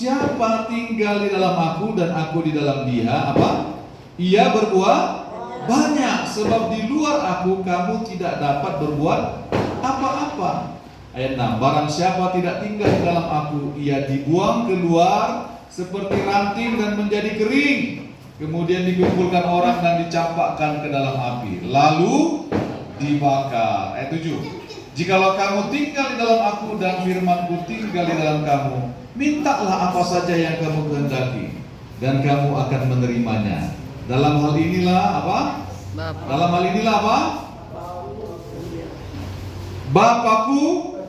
siapa tinggal di dalam aku dan aku di dalam dia, apa? Ia berbuah banyak, sebab di luar aku kamu tidak dapat berbuat apa-apa. Ayat 6, barang siapa tidak tinggal di dalam aku, ia dibuang keluar seperti ranting dan menjadi kering, kemudian dikumpulkan orang dan dicampakkan ke dalam api, lalu dibakar. Ayat 7, jikalau kamu tinggal di dalam aku dan firmanku tinggal di dalam kamu, mintalah apa saja yang kamu kehendaki dan kamu akan menerimanya. Dalam hal inilah apa? Dalam hal inilah apa? Bapakku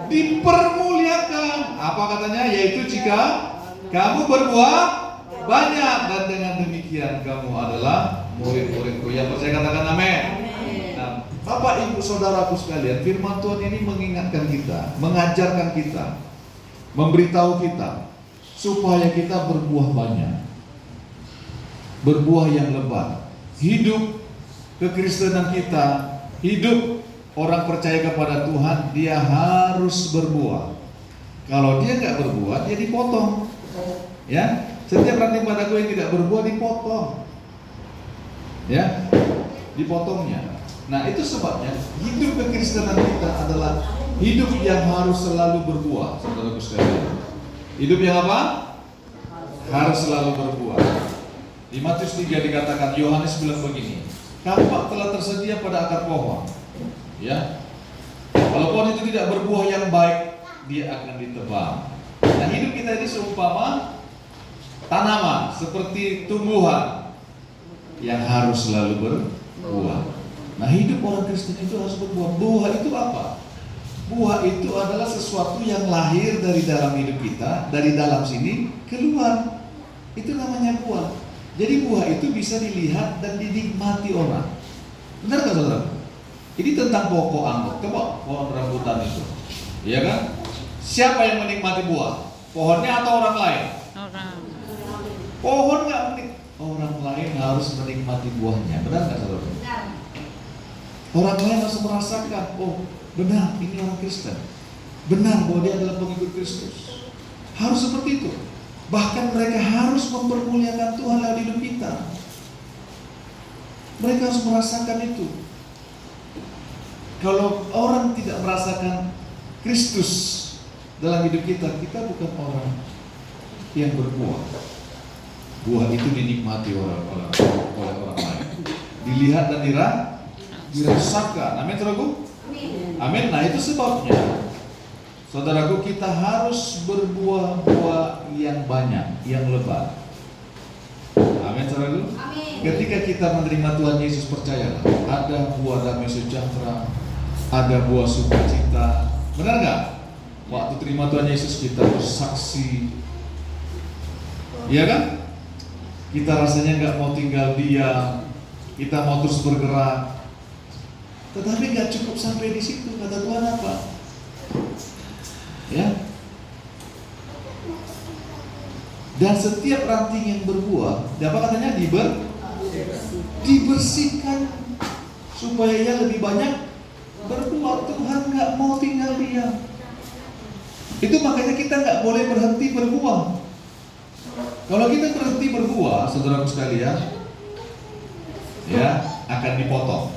dipermuliakan. Apa katanya? Yaitu jika kamu berbuah banyak, dan dengan demikian kamu adalah murid-muridku. Yang percaya katakan amin. Nah, Bapak Ibu Saudaraku sekalian, firman Tuhan ini mengingatkan kita, mengajarkan kita, memberitahu kita supaya kita berbuah banyak, berbuah yang lebat. Hidup kekristenan kita, hidup orang percaya kepada Tuhan, dia harus berbuah. Kalau dia nggak berbuah, dia dipotong. Ya, setiap ranting padaku yang tidak berbuah dipotong. Ya, dipotongnya. Nah, itu sebabnya hidup kekristenan kita adalah hidup yang harus selalu berbuah, saudaraku sekalian. Hidup yang apa? Harus selalu berbuah. Di Matius 3 dikatakan, Yohanes bilang begini, kampak telah tersedia pada akar pohon. Ya, kalau pohon itu tidak berbuah yang baik, dia akan ditebang. Nah, hidup kita ini seumpama tanaman, seperti tumbuhan yang harus selalu berbuah. Nah, hidup orang Kristen itu harus berbuah. Buah itu apa? Buah itu adalah sesuatu yang lahir dari dalam hidup kita, dari dalam sini keluar. Itu namanya buah. Jadi buah itu bisa dilihat dan dinikmati orang. Benar nggak, saudara? Ini tentang pokok anggur. Coba pohon rambutan itu, iya kan? Siapa yang menikmati buah? Pohonnya atau orang lain? Orang. Pohon nggak menikmati, orang lain harus menikmati buahnya. Benar nggak, saudara? Orang lain harus merasakan, oh benar ini orang Kristen, benar bahwa dia adalah pengikut Kristus. Harus seperti itu. Bahkan mereka harus mempermuliakan Tuhan lewat hidup kita. Mereka harus merasakan itu. Kalau orang tidak merasakan Kristus dalam hidup kita, kita bukan orang yang berbuah. Buah itu dinikmati oleh orang lain, dilihat dan dirasakan. Amin, saudaraku? Amin. Nah, itu sebabnya, saudaraku, kita harus berbuah-buah yang banyak, yang lebat. Amin, saudaraku? Amin. Ketika kita menerima Tuhan Yesus, percayalah, ada buah damai sejahtera, ada buah sukacita. Benar nggak? Waktu terima Tuhan Yesus kita bersaksi, iya kan? Kita rasanya nggak mau tinggal diam, kita mau terus bergerak. Tetapi nggak cukup sampai di situ. Kata Tuhan apa? Ya. Dan setiap ranting yang berbuah, apa katanya? Dibersihkan supaya ia lebih banyak berbuah. Tuhan nggak mau tinggal diam. Itu makanya kita nggak boleh berhenti berbuah. Kalau kita berhenti berbuah, saudaraku sekalian, ya akan dipotong.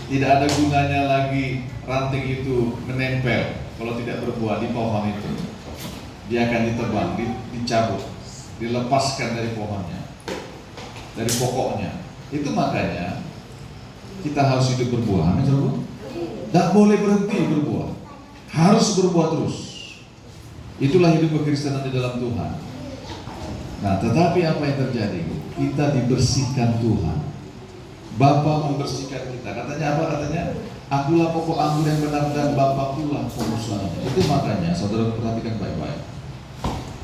Tidak ada gunanya lagi ranting itu menempel kalau tidak berbuah di pohon itu. Dia akan ditebang, dicabut, dilepaskan dari pohonnya, dari pokoknya. Itu makanya kita harus hidup berbuah. Amin, saudara. Tidak boleh berhenti berbuah, harus berbuah terus. Itulah hidup kekristenan di dalam Tuhan. Nah, tetapi apa yang terjadi? Kita dibersihkan Tuhan. Bapa membersihkan kita. Katanya apa? Katanya, akulah pokok anggur yang benar dan Bapakulah pemusnahnya. Itu makanya, saudara perhatikan baik-baik.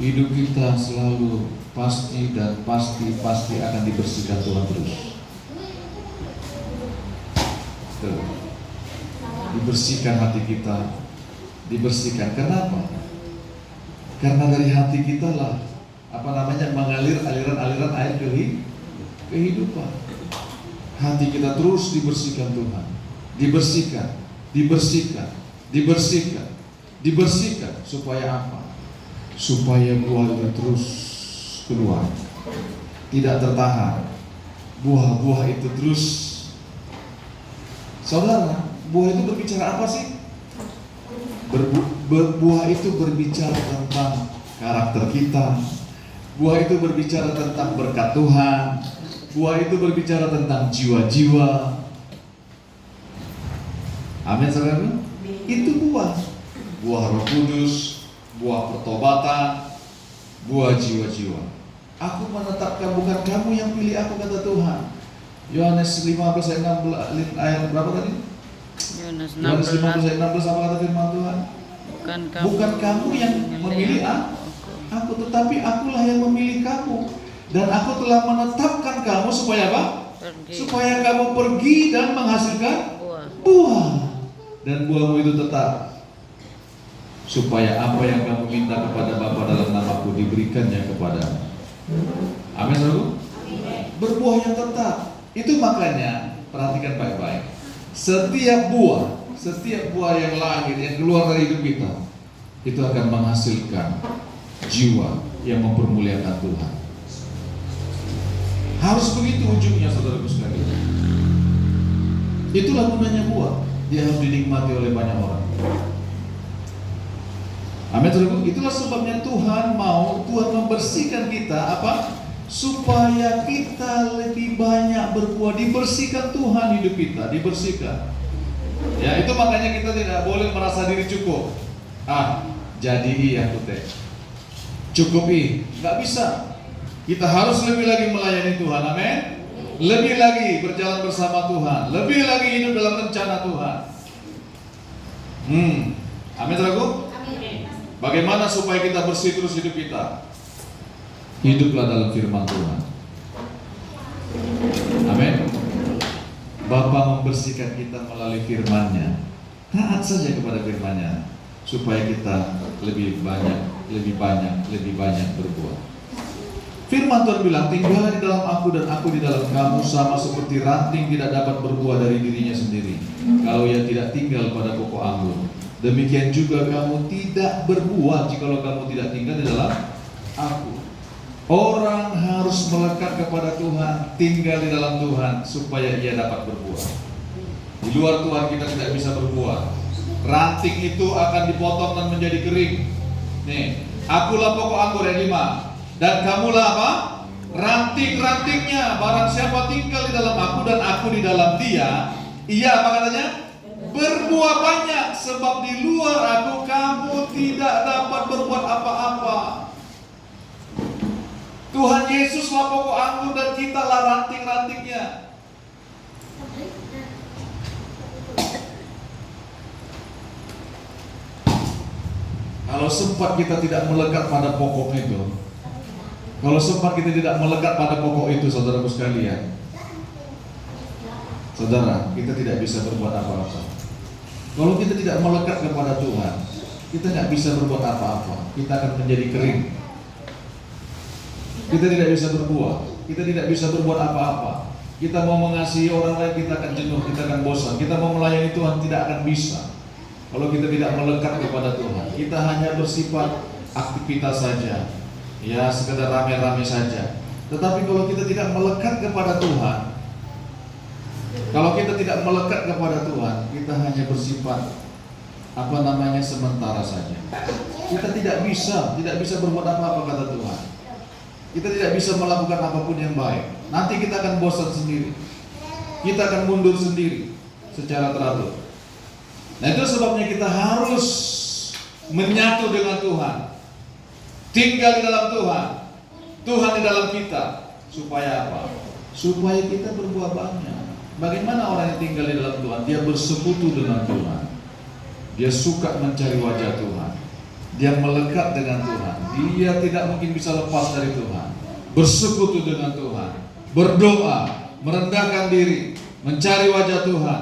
Hidup kita selalu pasti dan pasti akan dibersihkan Tuhan terus. Tuh. Dibersihkan hati kita, dibersihkan. Kenapa? Karena dari hati kita lah mengalir aliran air kehidupan. Hati kita terus dibersihkan Tuhan, dibersihkan. Supaya apa? supaya buah itu terus keluar, tidak tertahan. Buah-buah itu terus. Saudara, buah itu berbicara apa sih? Buah itu berbicara tentang karakter kita. Buah itu berbicara tentang berkat Tuhan. Buah itu berbicara tentang jiwa-jiwa. Amin, saudara. Itu buah. Buah Roh Kudus, buah pertobatan, buah jiwa-jiwa. Aku menetapkan, bukan kamu yang pilih aku, kata Tuhan. Yohanes 15 ayat 16 ayat berapa tadi? Yohanes 15 ayat 16 apa kata firman Tuhan? Bukan kamu yang memilih aku, tetapi akulah yang memilih kamu. Dan aku telah menetapkan kamu supaya apa? Supaya kamu pergi dan menghasilkan buah. Dan buahmu itu tetap. Supaya apa yang kamu minta kepada Bapa dalam namaku diberikannya kepadamu. Amin, saudara. Berbuah yang tetap. Itu makanya perhatikan baik-baik. Setiap buah yang lahir, yang keluar dari hidup kita, itu akan menghasilkan jiwa yang mempermuliakan Tuhan. Harus begitu ujungnya, saudaraku sekalian. Itulah gunanya buah. Dia harus dinikmati oleh banyak orang. Amin, saudaraku. Itulah sebabnya Tuhan membersihkan kita apa? Supaya kita lebih banyak berbuah. Dibersihkan Tuhan hidup kita, dibersihkan. Ya, itu makanya kita tidak boleh merasa diri cukup. Jadi aku teh cukupi, nggak bisa. Kita harus lebih lagi melayani Tuhan, amin. Lebih lagi berjalan bersama Tuhan, lebih lagi hidup dalam rencana Tuhan. Amin, saudaraku. Bagaimana supaya kita bersih terus hidup kita? Hiduplah dalam firman Tuhan. Amin. Bapa membersihkan kita melalui firman-Nya. Taat saja kepada firman-Nya supaya kita lebih banyak berbuah. Firman Tuhan bilang, tinggallah di dalam aku dan aku di dalam kamu, sama seperti ranting tidak dapat berbuah dari dirinya sendiri kalau ia tidak tinggal pada pokok anggur. Demikian juga kamu tidak berbuah jikalau kamu tidak tinggal di dalam aku. Orang harus melekat kepada Tuhan, tinggal di dalam Tuhan supaya ia dapat berbuah. Di luar Tuhan kita tidak bisa berbuah. Ranting itu akan dipotong dan menjadi kering. Nih, akulah pokok anggur yang 5. Dan kamulah apa? Ranting-rantingnya. Barang siapa tinggal di dalam aku dan aku di dalam dia, ia apa katanya? Berbuah banyak. Sebab di luar aku kamu tidak dapat berbuat apa-apa. Tuhan Yesuslah pokok anggur dan kitalah ranting-rantingnya. Kalau sempat kita tidak melekat pada pokok itu, saudaraku sekalian, saudara, kita tidak bisa berbuat apa-apa. Kalau kita tidak melekat kepada Tuhan, kita nggak bisa berbuat apa-apa. Kita akan menjadi kering. Kita tidak bisa berbuah. Kita tidak bisa berbuat apa-apa. Kita mau mengasihi orang lain, kita akan jenuh, kita akan bosan. Kita mau melayani Tuhan, tidak akan bisa. Kalau kita tidak melekat kepada Tuhan, kita hanya bersifat aktivitas saja, ya sekedar rame-rame saja. Tetapi kalau kita tidak melekat kepada Tuhan, kita hanya bersifat sementara saja. Kita tidak bisa berbuat apa-apa, kata Tuhan. Kita tidak bisa melakukan apapun yang baik. Nanti kita akan bosan sendiri. Kita akan mundur sendiri secara teratur. Nah, itu sebabnya kita harus menyatu dengan Tuhan, tinggal di dalam Tuhan, Tuhan di dalam kita. Supaya apa? Supaya kita berbuah banyak. Bagaimana orang yang tinggal di dalam Tuhan? Dia bersekutu dengan Tuhan. Dia suka mencari wajah Tuhan. Dia melekat dengan Tuhan. Dia tidak mungkin bisa lepas dari Tuhan. Bersekutu dengan Tuhan, berdoa, merendahkan diri, mencari wajah Tuhan,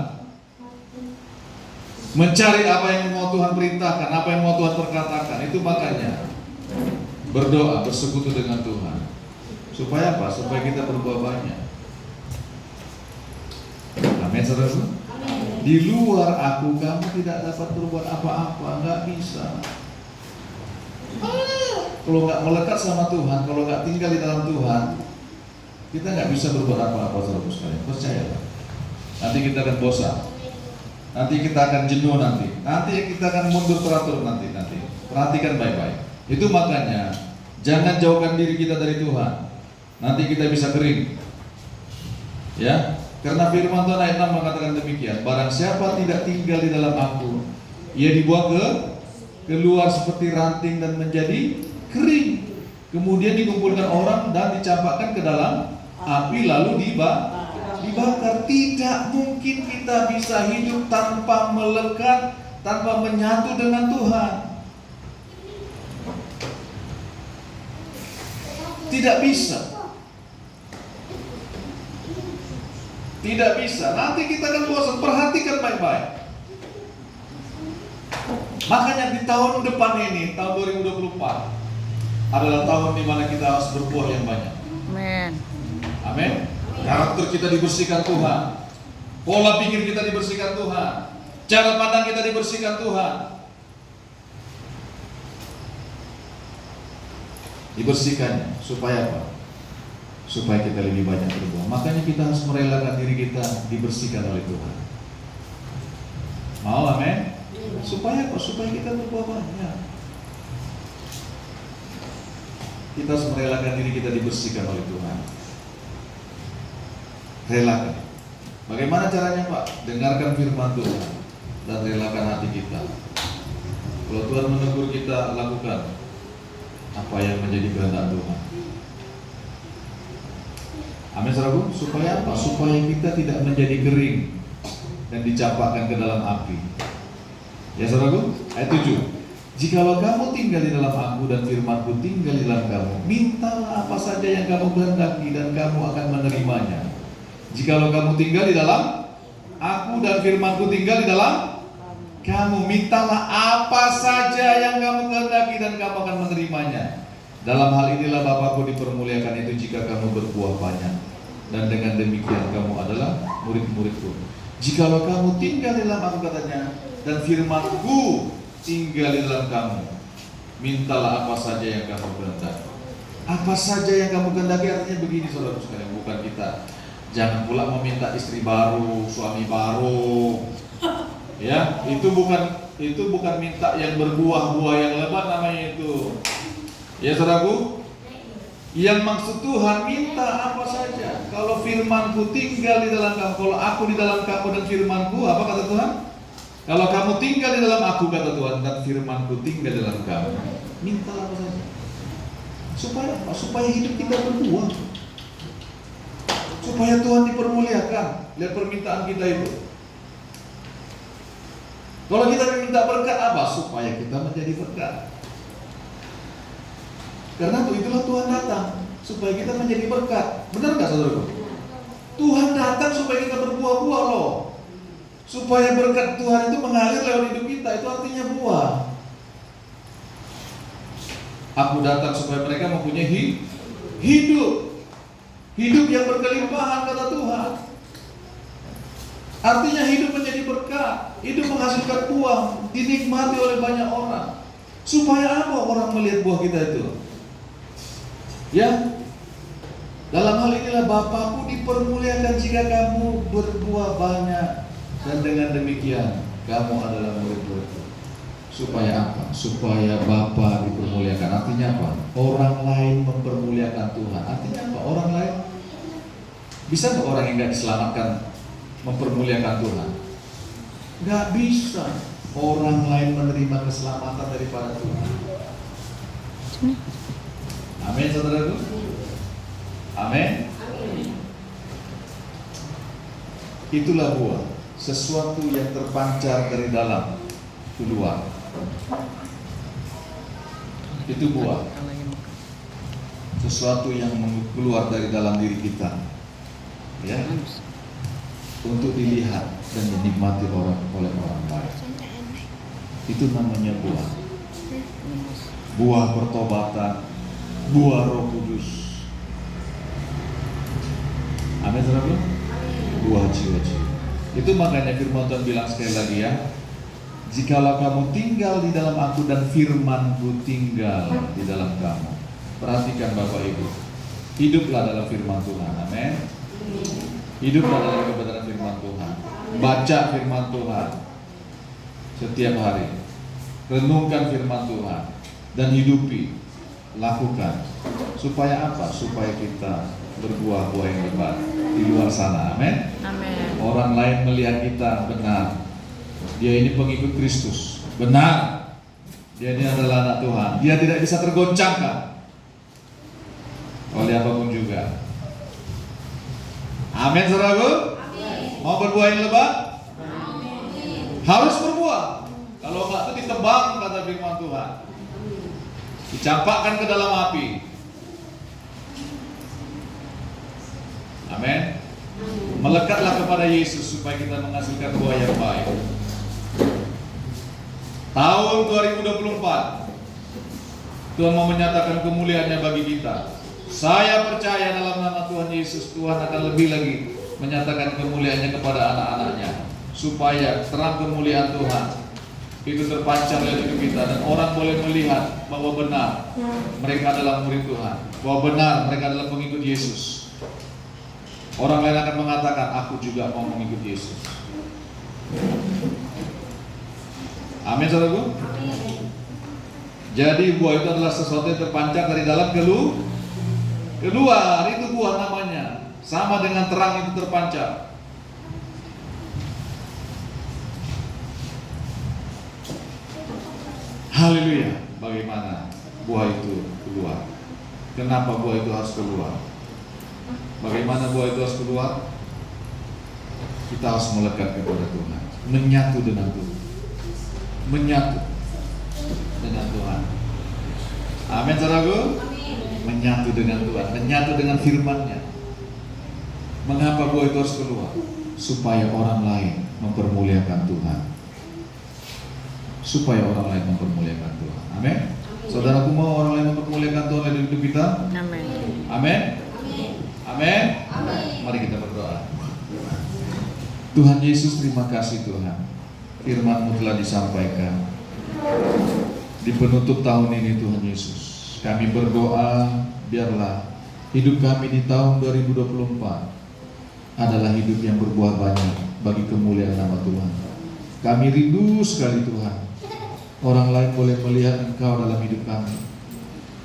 mencari apa yang mau Tuhan perintahkan, apa yang mau Tuhan perkatakan. Itu makanya berdoa, bersekutu dengan Tuhan. Supaya apa? Supaya kita berbuah banyak. Amin, saudara. Di luar aku kamu tidak dapat berbuat apa-apa, nggak bisa. kalau nggak melekat sama Tuhan, kalau nggak tinggal di dalam Tuhan, kita nggak bisa berbuat apa-apa, saudara sekalian. Percayalah. Nanti kita akan bosan, nanti kita akan jenuh, nanti kita akan mundur teratur nanti. Perhatikan baik-baik. Itu makanya jangan jauhkan diri kita dari Tuhan. Nanti kita bisa kering. Ya, karena firman Tuhan ayat 6 mengatakan demikian. Barang siapa tidak tinggal di dalam aku, ia dibuang keluar seperti ranting dan menjadi kering. Kemudian dikumpulkan orang dan dicampakkan ke dalam api lalu dibakar. Tidak mungkin kita bisa hidup tanpa melekat, tanpa menyatu dengan Tuhan. Tidak bisa. Tidak bisa. Nanti kita akan bosan. Perhatikan baik-baik. Makanya di tahun depan ini, tahun 2024 adalah tahun di mana kita harus berbuah yang banyak. Amin. Amin. Karakter kita dibersihkan Tuhan. Pola pikir kita dibersihkan Tuhan. Cara pandang kita dibersihkan Tuhan. Dibersihkannya supaya apa? Supaya kita lebih banyak berbuah. Makanya kita harus merelakan diri kita dibersihkan oleh Tuhan. Mau, amin? Supaya apa? Supaya kita berbuah banyak. Kita harus merelakan diri kita dibersihkan oleh Tuhan. Relakan. Bagaimana caranya, Pak? Dengarkan firman Tuhan dan relakan hati kita. Kalau Tuhan menegur kita, lakukan apa yang menjadi kehendak Tuhan. Amin, saudaraku. Supaya apa? Supaya kita tidak menjadi kering dan dicampakkan ke dalam api. Ya, saudaraku. Ayat 7. Jikalau kamu tinggal di dalam aku dan firmanku tinggal di dalam kamu, mintalah apa saja yang kamu kehendaki dan kamu akan menerimanya. Jikalau kamu tinggal di dalam aku dan firmanku tinggal di dalam kamu, mintalah apa saja yang kamu kehendaki dan kamu akan menerimanya. Dalam hal inilah Bapakku dipermuliakan itu jika kamu berbuah banyak, dan dengan demikian kamu adalah murid-muridku. Jikalau kamu tinggal di dalam aku, katanya, dan firmanku tinggal di dalam kamu, mintalah apa saja yang kamu kehendaki. Apa saja yang kamu kehendaki artinya begini, saudara sekalian, bukan kita jangan pula meminta istri baru, suami baru. Ya, itu bukan minta yang berbuah-buah yang lebat namanya itu. Ya, saudaraku, yang maksud Tuhan minta apa saja. Kalau firmanku tinggal di dalam kamu, kalau aku di dalam kamu dan firmanku, apa kata Tuhan? Kalau kamu tinggal di dalam aku, kata Tuhan, dan firmanku tinggal di dalam kamu, minta apa saja. Supaya apa? Supaya hidup kita berbuah. Supaya Tuhan dipermuliakan. Lihat permintaan kita itu. Kalau kita minta berkat apa? Supaya kita menjadi berkat. Karena itulah Tuhan datang, supaya kita menjadi berkat. Benar nggak, saudaraku? Tuhan datang supaya kita berbuah-buah loh. Supaya berkat Tuhan itu mengalir lewat hidup kita, itu artinya buah. Aku datang supaya mereka mempunyai hidup yang berkelimpahan, kata Tuhan. Artinya hidup menjadi berkat, hidup menghasilkan buah, dinikmati oleh banyak orang. Supaya apa orang melihat buah kita itu? Ya, dalam hal inilah Bapakku dipermuliakan jika kamu berbuah banyak, dan dengan demikian kamu adalah murid-muridku. Supaya apa? Supaya Bapa dipermuliakan. Artinya apa? Orang lain mempermuliakan Tuhan. Artinya apa? Orang lain bisa nggak orang yang nggak diselamatkan mempermuliakan Tuhan? Nggak bisa. Orang lain menerima keselamatan daripada Tuhan. Amin, saudaraku. Amin. Itulah buah, sesuatu yang terpancar dari dalam keluar. Itu buah, sesuatu yang keluar dari dalam diri kita, ya, untuk dilihat dan dinikmati oleh orang lain. Itu namanya buah. Buah pertobatan, buah Roh Kudus. Amin, saudara. Buah jiwa-jiwa. Itu makanya firman Tuhan bilang sekali lagi, ya, Jikalau kamu tinggal di dalam aku dan firman-Ku tinggal di dalam kamu. Perhatikan Bapak Ibu, hiduplah dalam firman Tuhan. Amin. Hiduplah dalam kebenaran firman Tuhan. Baca firman Tuhan setiap hari. Renungkan firman Tuhan dan hidupi, lakukan. Supaya apa? Supaya kita berbuah-buah yang lebat di luar sana. Amin. Amin. Orang lain melihat kita benar, dia ini pengikut Kristus, benar, dia ini adalah anak Tuhan. Dia tidak bisa tergoncangkan oleh apapun juga. Amin, saudaraku. Mau berbuah yang lebat? Amin. Harus berbuah. Kalau enggak itu ditebang, kata firman Tuhan, dicampakkan ke dalam api. Amin. Melekatlah kepada Yesus supaya kita menghasilkan buah yang baik. Tahun 2024 Tuhan mau menyatakan kemuliaannya bagi kita. Saya percaya dalam nama Tuhan Yesus, Tuhan akan lebih lagi menyatakan kemuliaannya kepada anak-anaknya, supaya terang kemuliaan Tuhan itu terpancar dari hidup kita, dan orang boleh melihat bahwa benar mereka adalah murid Tuhan, bahwa benar mereka adalah pengikut Yesus. Orang lain akan mengatakan, aku juga mau mengikut Yesus. Amin, saudaraku. Jadi buah itu adalah sesuatu yang terpancar dari dalam keluar. Itu buah namanya. Sama dengan terang itu terpancar. Haleluya. Bagaimana buah itu keluar? Kenapa buah itu harus keluar? Bagaimana buah itu harus keluar? Kita harus melekat kepada Tuhan, menyatu dengan Tuhan, menyatu dengan Tuhan. Amin, saudaraku. Menyatu dengan Tuhan, menyatu dengan firman-Nya. Mengapa buah itu harus keluar? Supaya orang lain mempermuliakan Tuhan. Supaya orang lain mempermuliakan Tuhan. Amin. Saudaraku, mau orang lain mempermuliakan Tuhan dalam hidup kita? Amin. Amin. Amin. Mari kita berdoa. Tuhan Yesus, terima kasih Tuhan, firman-Mu telah disampaikan di penutup tahun ini. Tuhan Yesus, kami berdoa, biarlah hidup kami di tahun 2024 adalah hidup yang berbuah banyak bagi kemuliaan nama Tuhan. Kami rindu sekali Tuhan, orang lain boleh melihat Engkau dalam hidup kami.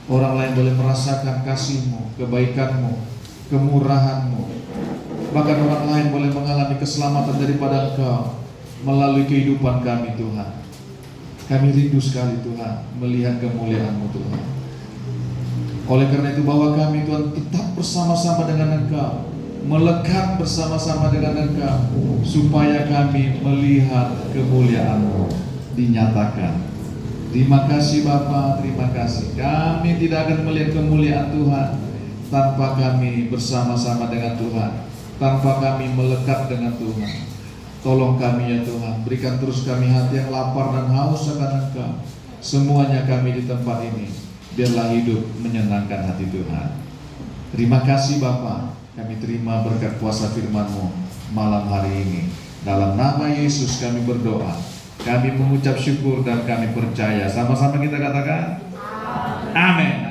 Orang lain boleh merasakan kasih-Mu, kebaikan-Mu, kemurahan-Mu. Bahkan orang lain boleh mengalami keselamatan daripada Engkau melalui kehidupan kami Tuhan. Kami rindu sekali Tuhan melihat kemuliaan-Mu Tuhan. Oleh karena itu, bawa kami Tuhan tetap bersama-sama dengan Engkau, melekat bersama-sama dengan Engkau, supaya kami melihat kemuliaan-Mu dinyatakan. Terima kasih Bapa, terima kasih. Kami tidak akan melihat kemuliaan Tuhan tanpa kami bersama-sama dengan Tuhan, tanpa kami melekat dengan Tuhan. Tolong kami ya Tuhan, berikan terus kami hati yang lapar dan haus akan Engkau. Semuanya kami di tempat ini, biarlah hidup menyenangkan hati Tuhan. Terima kasih Bapa, kami terima berkat kuasa firman-Mu malam hari ini. Dalam nama Yesus kami berdoa, kami mengucap syukur dan kami percaya. Sama-sama kita katakan, amin.